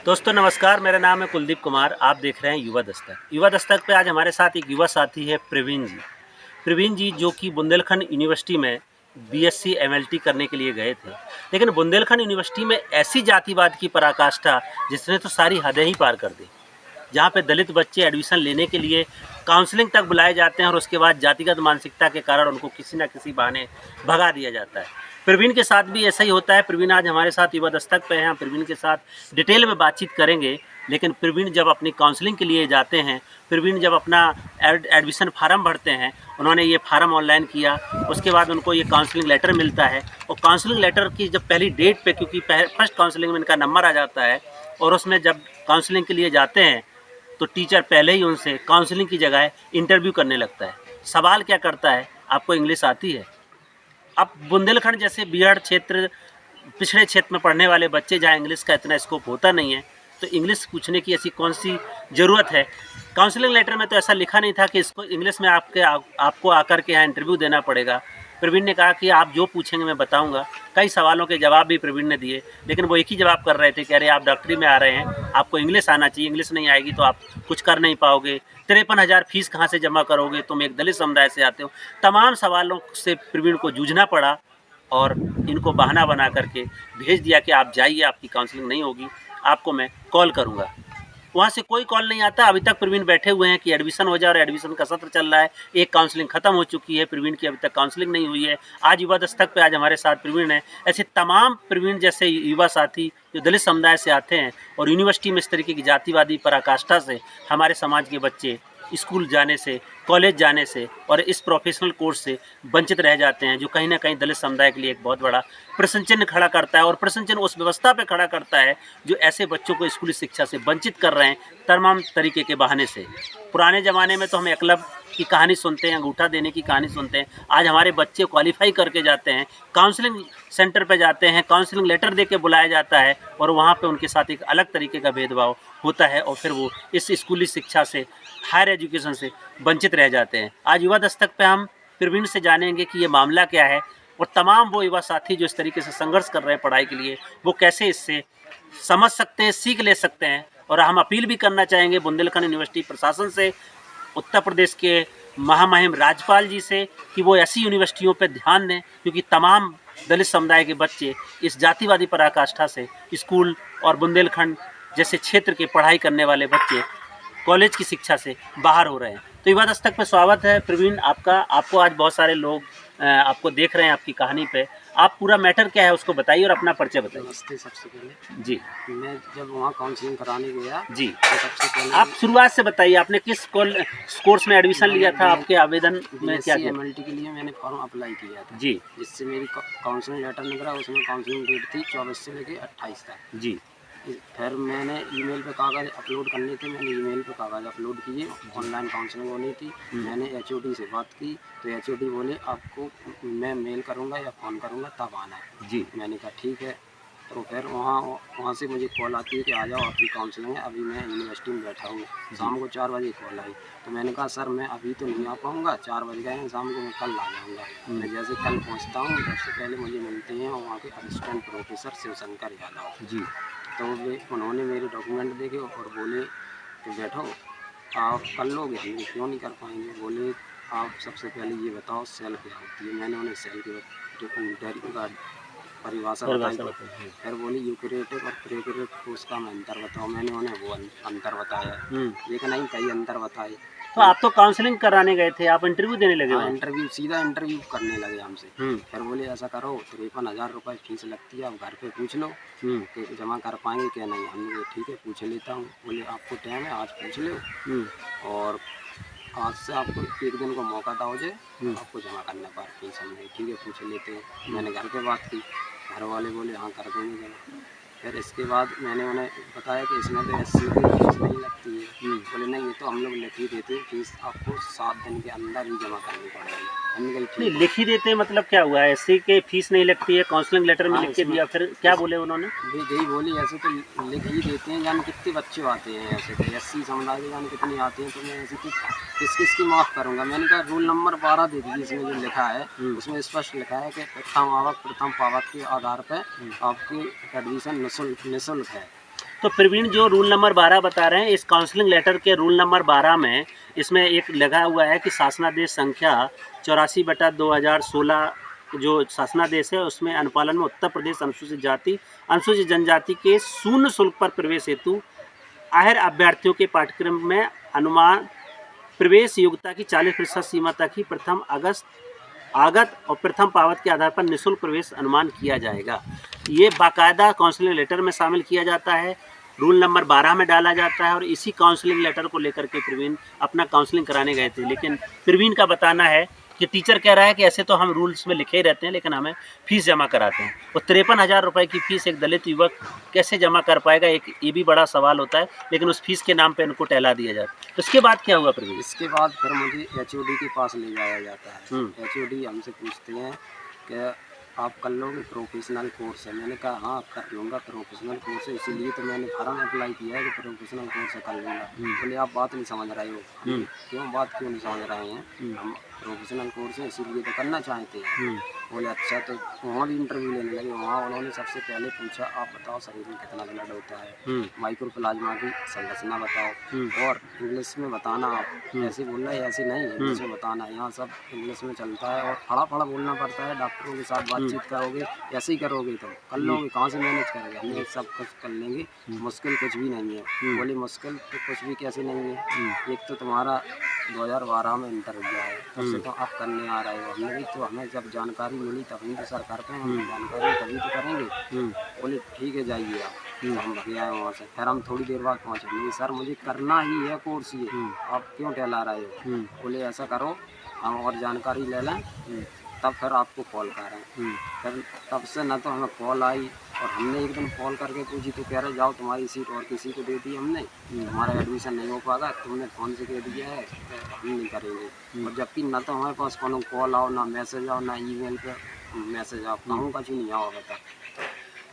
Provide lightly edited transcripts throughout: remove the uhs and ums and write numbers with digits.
दोस्तों नमस्कार, मेरा नाम है कुलदीप कुमार। आप देख रहे हैं युवा दस्तक। युवा दस्तक पे आज हमारे साथ एक युवा साथी है प्रवीण जी। प्रवीण जी जो कि बुंदेलखंड यूनिवर्सिटी में बीएससी एमएलटी करने के लिए गए थे, लेकिन बुंदेलखंड यूनिवर्सिटी में ऐसी जातिवाद की पराकाष्ठा जिसने तो सारी हदें ही पार कर दी, जहाँ पे दलित बच्चे एडमिशन लेने के लिए काउंसलिंग तक बुलाए जाते हैं और उसके बाद जातिगत मानसिकता के कारण उनको किसी न किसी बहाने भगा दिया जाता है। प्रवीण के साथ भी ऐसा ही होता है। प्रवीण आज हमारे साथ युवा दस्तक पे हैं। हम प्रवीण के साथ डिटेल में बातचीत करेंगे। लेकिन प्रवीण जब अपनी काउंसलिंग के लिए जाते हैं, प्रवीण जब अपना एडमिशन फार्म भरते हैं, उन्होंने ये फार्म ऑनलाइन किया, उसके बाद उनको ये काउंसलिंग लेटर मिलता है और काउंसलिंग लेटर की जब पहली डेट पे, क्योंकि फर्स्ट काउंसलिंग में इनका नंबर आ जाता है और उसमें जब काउंसलिंग के लिए जाते हैं तो टीचर पहले ही उनसे काउंसलिंग की जगह इंटरव्यू करने लगता है। सवाल क्या करता है, आपको इंग्लिश आती है? अब बुंदेलखंड जैसे बीहड़ क्षेत्र, पिछड़े क्षेत्र में पढ़ने वाले बच्चे जहाँ इंग्लिश का इतना स्कोप होता नहीं है, तो इंग्लिश पूछने की ऐसी कौन सी ज़रूरत है? काउंसलिंग लेटर में तो ऐसा लिखा नहीं था कि इसको इंग्लिश में आपको आकर के यहाँ इंटरव्यू देना पड़ेगा। प्रवीण ने कहा कि आप जो पूछेंगे मैं बताऊंगा। कई सवालों के जवाब भी प्रवीण ने दिए, लेकिन वो एक ही जवाब कर रहे थे कि अरे आप डॉक्टरी में आ रहे हैं, आपको इंग्लिश आना चाहिए, इंग्लिश नहीं आएगी तो आप कुछ कर नहीं पाओगे, 53,000 फीस कहाँ से जमा करोगे, तुम एक दलित समुदाय से आते हो। तमाम सवालों से प्रवीण को जूझना पड़ा और इनको बहाना बना करके भेज दिया कि आप जाइए, आपकी काउंसलिंग नहीं होगी, आपको मैं कॉल करूँगा। वहाँ से कोई कॉल नहीं आता। अभी तक प्रवीण बैठे हुए हैं कि एडमिशन हो जाए और एडमिशन का सत्र चल रहा है। एक काउंसलिंग खत्म हो चुकी है, प्रवीण की अभी तक काउंसलिंग नहीं हुई है। आज युवा दस्तक पे आज हमारे साथ प्रवीण है। ऐसे तमाम प्रवीण जैसे युवा साथी जो दलित समुदाय से आते हैं और यूनिवर्सिटी में इस तरीके की जातिवादी पराकाष्ठा से हमारे समाज के बच्चे स्कूल जाने से, कॉलेज जाने से और इस प्रोफेशनल कोर्स से वंचित रह जाते हैं, जो कहीं ना कहीं दलित समुदाय के लिए एक बहुत बड़ा प्रश्न चिन्ह खड़ा करता है और प्रश्न चिन्ह उस व्यवस्था पे खड़ा करता है जो ऐसे बच्चों को स्कूली शिक्षा से वंचित कर रहे हैं तमाम तरीके के बहाने से। पुराने ज़माने में तो हम एकलव्य की कहानी सुनते हैं, अंगूठा देने की कहानी सुनते हैं। आज हमारे बच्चे क्वालिफाई करके जाते हैं, काउंसलिंग सेंटर पे जाते हैं, काउंसलिंग लेटर दे के बुलाया जाता है और वहाँ पे उनके साथ एक अलग तरीके का भेदभाव होता है और फिर वो इस स्कूली शिक्षा से, हायर एजुकेशन से वंचित रह जाते हैं। आज युवा दस्तक पे हम प्रवीण से जानेंगे कि ये मामला क्या है और तमाम वो युवा साथी जो इस तरीके से संघर्ष कर रहे हैं पढ़ाई के लिए, वो कैसे इससे समझ सकते हैं, सीख ले सकते हैं। और हम अपील भी करना चाहेंगे बुंदेलखंड यूनिवर्सिटी प्रशासन से, उत्तर प्रदेश के महामहिम राज्यपाल जी से कि वो ऐसी यूनिवर्सिटियों पर ध्यान दें, क्योंकि तमाम दलित समुदाय के बच्चे इस जातिवादी पराकाष्ठा से स्कूल और बुंदेलखंड जैसे क्षेत्र के पढ़ाई करने वाले बच्चे कॉलेज की शिक्षा से बाहर हो रहे हैं। तो युवा दस्तक में स्वागत है प्रवीण आपका। आपको आज बहुत सारे लोग आपको देख रहे हैं आपकी कहानी पे। आप पूरा मैटर क्या है उसको बताइए और अपना परिचय बताइए। नमस्ते। सबसे पहले जी मैं जब वहाँ काउंसलिंग कराने गया जी, तो सबसे पहले आप शुरुआत से बताइए, आपने किस कोर्स में एडमिशन लिया था, आपके आवेदन में क्या किया? एमएलटी के लिए मैंने फॉर्म अप्लाई किया था जी जिससे मेरी काउंसलिंग लेटर निकला। उसमें काउंसलिंग डेट थी 24 से लेके 28 तक। जी फिर मैंने ईमेल पे कागज़ अपलोड करने थे, मैंने ईमेल पे कागज़ अपलोड किए। ऑनलाइन काउंसलिंग होनी थी। मैंने एचओडी से बात की तो एचओडी बोले आपको मैं मेल करूँगा या फ़ोन करूँगा तब आना है। जी मैंने कहा ठीक है। तो फिर वहाँ से मुझे कॉल आती है कि आ जाओ आपकी काउंसलिंग है। अभी मैं यूनिवर्सिटी में बैठा हूँ। शाम को 4 बजे कॉल आई तो मैंने कहा सर मैं अभी तो नहीं आ पाऊँगा, 4 बज गए हैं, शाम को मैं कल आ जाऊँगा। मैं जैसे कल पहुँचता हूँ सबसे पहले मुझे मिलते हैं वहाँ के असिस्टेंट प्रोफेसर शिवशंकर यादव जी तो उन्होंने मेरे डॉक्यूमेंट देखे और बोले कि बैठो आप कर लोगे। हम क्यों नहीं कर पाएंगे। बोले आप सबसे पहले ये बताओ सेल क्या होती है। मैंने उन्हें सेल की परिभाषा बताई। फिर बोली यूक्रेटिव और प्रेक्रेटिव कोर्स का अंतर बताओ। मैंने उन्हें वो अंतर बताया, लेकिन नहीं कई अंतर बताए। तो आप तो काउंसलिंग कराने गए थे, आप इंटरव्यू देने लगे? हाँ, इंटरव्यू सीधा इंटरव्यू करने लगे हमसे। फिर बोले ऐसा करो 53,000 रुपये फीस लगती है, आप घर पे पूछ लो कि जमा कर पाएंगे क्या नहीं। हमने कहा ठीक है पूछ लेता हूँ। बोले आपको टाइम है आज पूछ लो और आज से आपको एक दिन को मौका था हो जाए आपको जमा करना पार फीस। हमने ठीक है पूछ लेते हैं। मैंने घर पे बात की, घर वाले बोले हाँ कर देंगे जमा। फिर इसके बाद मैंने उन्हें बताया कि इसमें तो एससी की फीस नहीं लगती है। बोले नहीं ये तो हम लोग लिख ही देते हैं, फीस आपको 7 दिन के अंदर ही जमा करनी पड़ेगी। हमने कहा नहीं, ठीक लिख ही देते हैं मतलब क्या हुआ है? एससी के फीस नहीं लगती है, काउंसलिंग लेटर में हाँ, लिख के दिया, फिर क्या बोले उन्होंने? यही बोली ऐसे तो लिख ही देते हैं। जाने कितने बच्चे आते हैं ऐसे तो एससी समुदाय के जाने कितने आते हैं। तो मैं ऐसे किस किस की माफ़ करूँगा। मैंने कहा रोल नंबर 12 दे दीजिए, इसमें जो लिखा है उसमें स्पष्ट लिखा है कि प्रथम आवक प्रथम पावक के आधार पर आपकी एडमिशन निःशुल्क है। तो प्रवीण जो रूल नंबर 12 बता रहे हैं, इस काउंसलिंग लेटर के रूल नंबर 12 में इसमें एक लगा हुआ है कि शासनादेश संख्या 84/2016 जो शासनादेश है उसमें अनुपालन में उत्तर प्रदेश अनुसूचित जाति अनुसूचित जनजाति के शून्य शुल्क पर प्रवेश हेतु आहर अभ्यर्थियों के पाठ्यक्रम में अनुमान प्रवेश योग्यता की 40% सीमा तक ही प्रथम आगत और प्रथम पावत के आधार पर निःशुल्क प्रवेश अनुमान किया जाएगा। ये बाकायदा काउंसलिंग लेटर में शामिल किया जाता है, रूल नंबर 12 में डाला जाता है और इसी काउंसलिंग लेटर को लेकर के प्रवीण अपना काउंसलिंग कराने गए थे। लेकिन प्रवीण का बताना है कि टीचर कह रहा है कि ऐसे तो हम रूल्स में लिखे ही रहते हैं लेकिन हमें फ़ीस जमा कराते हैं, और 53,000 रुपये की फ़ीस एक दलित युवक कैसे जमा कर पाएगा, एक ये भी बड़ा सवाल होता है। लेकिन उस फीस के नाम पे उनको टहला दिया जाता है। तो इसके बाद क्या हुआ प्रवीण? इसके बाद फिर मुझे HOD के पास ले जाया जाता है। HOD हमसे पूछते हैं कि आप कर लोगे प्रोफेशनल कोर्स है। मैंने कहा हाँ कर लूँगा, प्रोफेशनल कोर्स है, इसीलिए तो मैंने फार्म अप्लाई किया है कि प्रोफेशनल कोर्स कर लूँगा। बोले आप बात नहीं समझ रहे हो। क्यों बात क्यों नहीं समझ रहे हैं? हम प्रोफेशनल कोर्स है इसीलिए तो करना चाहते हैं। बोले अच्छा, तो वहाँ भी इंटरव्यू लेने लगे। वहाँ उन्होंने सबसे पहले पूछा आप बताओ शरीर में कितना ब्लड होता है, माइक्रो प्लाज्मा की संरचना बताओ और इंग्लिश में बताना। आप ऐसे बोलना है, ऐसे नहीं, इंग्लिश में बताना। यहाँ सब इंग्लिश में चलता है और फड़ा फड़ा बोलना पड़ता है। डॉक्टरों के साथ बातचीत करोगे, ऐसे ही करोगे तो कर लोगे, कहाँ से मैनेज करोगे? हमने सब कुछ कर लेंगे, मुश्किल कुछ भी नहीं है। बोले मुश्किल तो कुछ भी कैसे नहीं है, एक तो तुम्हारा 2012 में इंटरव्यू है, तब से तो आप करने आ रहे हो। हमने भी तो हमें जब जानकारी मिली तभी तो सरकार पे हम जानकारी तभी तो करेंगे। बोले ठीक है जाइए आप। तो हम भगे आए वहाँ से। फिर हम थोड़ी देर बाद पहुँचे। नहीं सर मुझे करना ही है कोर्स ये, आप क्यों टहला रहे हो? बोले ऐसा करो हम और जानकारी ले लें तब फिर आपको कॉल करें। फिर तब से न तो हमें कॉल आई और हमने एक दिन कॉल करके पूछी तो कह रहे जाओ तुम्हारी सीट और किसी को दे दी हमने, तुम्हारा एडमिशन नहीं हो पाएगा, तुमने फ़ोन से कह दिया है हम नहीं करेंगे। और जबकि न तो हमारे पास कोनो कॉल आओ, ना मैसेज आओ, ना ईमेल पे मैसेज आओ, कहूँ का नहीं आओ बता।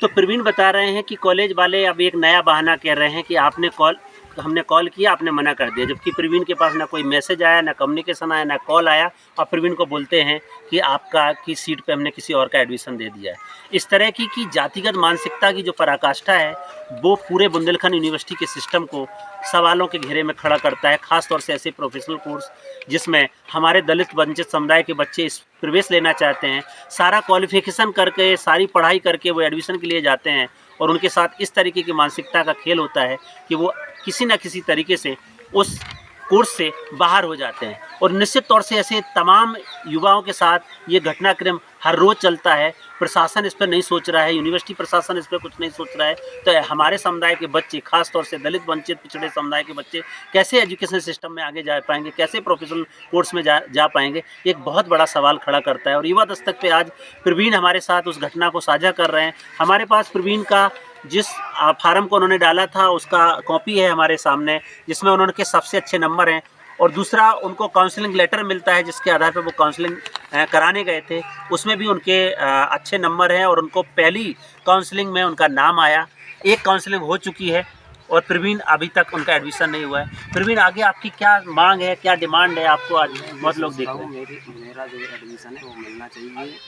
तो प्रवीण बता रहे हैं कि कॉलेज वाले अब एक नया बहाना कह रहे हैं कि हमने कॉल किया, आपने मना कर दिया, जबकि प्रवीण के पास ना कोई मैसेज आया, ना कम्युनिकेशन आया, ना कॉल आया, और प्रवीण को बोलते हैं कि आपका की सीट पे हमने किसी और का एडमिशन दे दिया है। इस तरह की जातिगत मानसिकता की जो पराकाष्ठा है वो पूरे बुंदेलखंड यूनिवर्सिटी के सिस्टम को सवालों के घेरे में खड़ा करता है। ख़ास तौर से ऐसे प्रोफेशनल कोर्स जिसमें हमारे दलित वंचित समुदाय के बच्चे इस प्रवेश लेना चाहते हैं, सारा क्वालिफिकेशन करके, सारी पढ़ाई करके वो एडमिशन के लिए जाते हैं और उनके साथ इस तरीके की मानसिकता का खेल होता है कि वो किसी न किसी तरीके से उस कोर्स से बाहर हो जाते हैं। और निश्चित तौर से ऐसे तमाम युवाओं के साथ ये घटनाक्रम हर रोज़ चलता है। प्रशासन इस पर नहीं सोच रहा है, यूनिवर्सिटी प्रशासन इस पर कुछ नहीं सोच रहा है। तो हमारे समुदाय के बच्चे, खास तौर से दलित वंचित पिछड़े समुदाय के बच्चे कैसे एजुकेशन सिस्टम में आगे जा पाएंगे, कैसे प्रोफेशनल कोर्स में जा पाएंगे, एक बहुत बड़ा सवाल खड़ा करता है। और युवा दस्तक पे आज प्रवीण हमारे साथ उस घटना को साझा कर रहे हैं। हमारे पास प्रवीण का जिस फार्म को उन्होंने डाला था उसका कॉपी है हमारे सामने, जिसमें उन्होंने के सबसे अच्छे नंबर हैं, और दूसरा उनको काउंसलिंग लेटर मिलता है जिसके आधार पर वो काउंसलिंग कराने गए थे, उसमें भी उनके अच्छे नंबर हैं और उनको पहली काउंसलिंग में उनका नाम आया। एक काउंसलिंग हो चुकी है और प्रवीण अभी तक उनका एडमिशन नहीं हुआ है। प्रवीण आगे आपकी क्या मांग है, क्या डिमांड है? आपको आज बहुत लोग देख रहे हैं। मेरा जो एडमिशन है वो मिलना चाहिए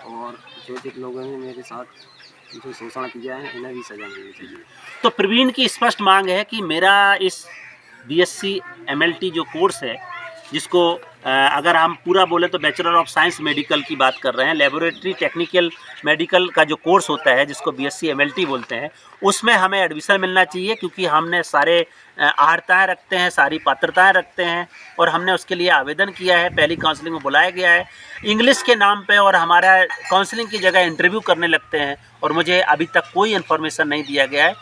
और जो लोगों ने मेरे साथ जो शोषण किया है इन्हें भी सजा मिलनी चाहिए। तो प्रवीण की स्पष्ट मांग है कि मेरा इस BSc MLT जो कोर्स है, जिसको अगर हम पूरा बोले तो बैचलर ऑफ साइंस मेडिकल की बात कर रहे हैं, लेबोरेटरी टेक्निकल मेडिकल का जो कोर्स होता है जिसको BSc MLT बोलते हैं, उसमें हमें एडमिशन मिलना चाहिए क्योंकि हमने सारे अर्हताएँ रखते हैं, सारी पात्रताएं रखते हैं और हमने उसके लिए आवेदन किया है। पहली काउंसलिंग में बुलाया गया है इंग्लिश के नाम पे और हमारा काउंसलिंग की जगह इंटरव्यू करने लगते हैं और मुझे अभी तक कोई इन्फॉर्मेशन नहीं दिया गया है।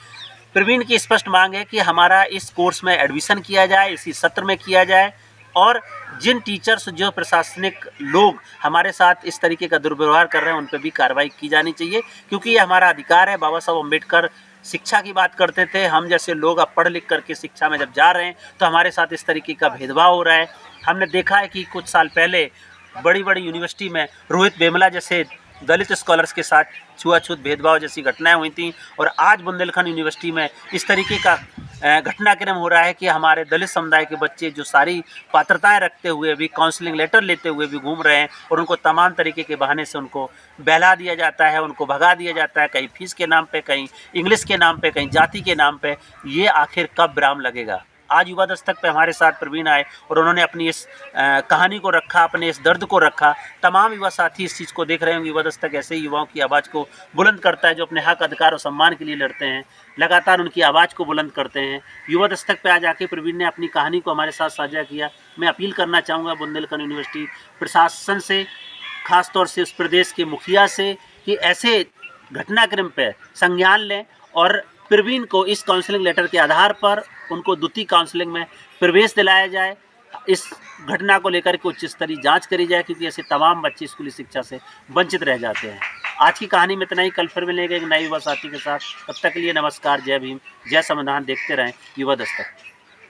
प्रवीण की स्पष्ट मांग है कि हमारा इस कोर्स में एडमिशन किया जाए, इसी सत्र में किया जाए, और जिन टीचर्स, जो प्रशासनिक लोग हमारे साथ इस तरीके का दुर्व्यवहार कर रहे हैं उन पर भी कार्रवाई की जानी चाहिए क्योंकि ये हमारा अधिकार है। बाबा साहब अम्बेडकर शिक्षा की बात करते थे, हम जैसे लोग अब पढ़ लिख करके शिक्षा में जब जा रहे हैं तो हमारे साथ इस तरीके का भेदभाव हो रहा है। हमने देखा है कि कुछ साल पहले बड़ी बड़ी यूनिवर्सिटी में रोहित वेमुला जैसे दलित स्कॉलर्स के साथ छुआछूत भेदभाव जैसी घटनाएं हुई थी और आज बुंदेलखंड यूनिवर्सिटी में इस तरीके का घटनाक्रम हो रहा है कि हमारे दलित समुदाय के बच्चे जो सारी पात्रताएं रखते हुए भी, काउंसलिंग लेटर लेते हुए भी घूम रहे हैं और उनको तमाम तरीके के बहाने से उनको बहला दिया जाता है, उनको भगा दिया जाता है, कहीं फीस के नाम पे, कहीं इंग्लिश के नाम पे, कहीं जाति के नाम पे। ये आखिर कब विराम लगेगा? आज युवा दस्तक पे हमारे साथ प्रवीण आए और उन्होंने अपनी इस कहानी को रखा, अपने इस दर्द को रखा। तमाम युवा साथी इस चीज़ को देख रहे होंगे। युवा दस्तक ऐसे ही युवाओं की आवाज़ को बुलंद करता है जो अपने हक, अधिकार और सम्मान के लिए लड़ते हैं, लगातार उनकी आवाज़ को बुलंद करते हैं। युवा दस्तक पे आज आके प्रवीण ने अपनी कहानी को हमारे साथ साझा किया। मैं अपील करना चाहूँगा बुंदेलखंड यूनिवर्सिटी प्रशासन से, ख़ासतौर से उस प्रदेश के मुखिया से, कि ऐसे घटनाक्रम पे संज्ञान लें और प्रवीण को इस काउंसलिंग लेटर के आधार पर उनको द्वितीय काउंसलिंग में प्रवेश दिलाया जाए। इस घटना को लेकर के उच्च स्तरीय जांच करी जाए, क्योंकि ऐसे तमाम बच्चे स्कूली शिक्षा से वंचित रह जाते हैं। आज की कहानी में इतना ही। कल फिर मिलेंगे एक नए युवा साथी के साथ। तब तक के लिए नमस्कार, जय भीम, जय संविधान। देखते रहें युवा दस्तक।